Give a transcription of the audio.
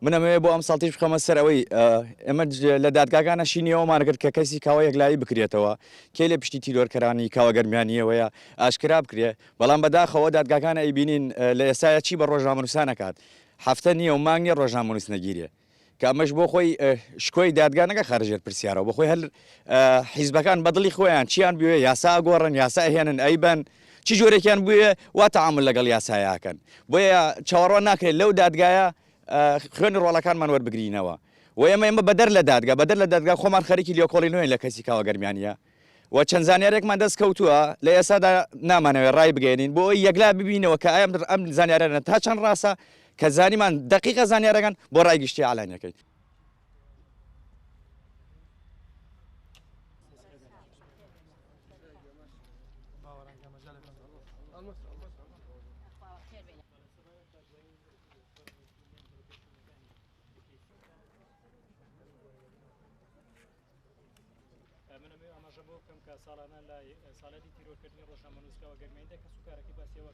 منەمەوێ بۆ ئەم ساڵتیش بخەمە سەرەوەی ئێمە لە دادگاکانە شینیەوەمان کرد کە کەسی کاوە یەکلایی بکرێتەوە کێ لە پشتی تیرۆرکەرانی کاوە گەرمیانیەوەیە ئاشکرا بکرێ بەڵام بەداخەوە دادگاکان ئەیبینین لە ئێسایە چی بە ڕۆژنامەنووسان نەکات هەفتە نییە و مانگی ڕۆژنامەنووس نەگیرێ کە ئەمەش بۆ خۆی شکۆی دادگا نەکە خارجێت پرسیارەوە بۆ خۆی هەر حیزبەکان بەدڵی خۆیان چیان بوێ یاسا گۆڕن یاسا هێنن ئەیبەن چی جۆرێکیان بووە وا تەعامل لەگەڵ یاسایەکەن بۆیە چاوەڕوان ناکرێت لەو دادگایە خوێنی ڕۆڵەکانمان وەربگرینەوە و ئێمە بەدەر لە دادگا خۆمان خەریکی لێکۆڵی نوێن لە کەسی کاوە گەرمیانیە و چەند زانیارێکمان دەست کەوتووە لە ئێسادا نامانەوێت ڕای بگەێنین بۆ ئەوی یەکلا ببینەوە کە ئەم زانیارانە تا چەند ڕاستە کە زانیمان دقیقە زانیارەکان بۆ ڕای گشتی ئالانیەکەیت. منەمێ ئاماژە بۆ بکەم کە ساڵانە لای ساڵەتی تیرۆرکردنی ڕۆژنامەنووسەوە گەرمێندا کە سوکارەکەی باسیەوە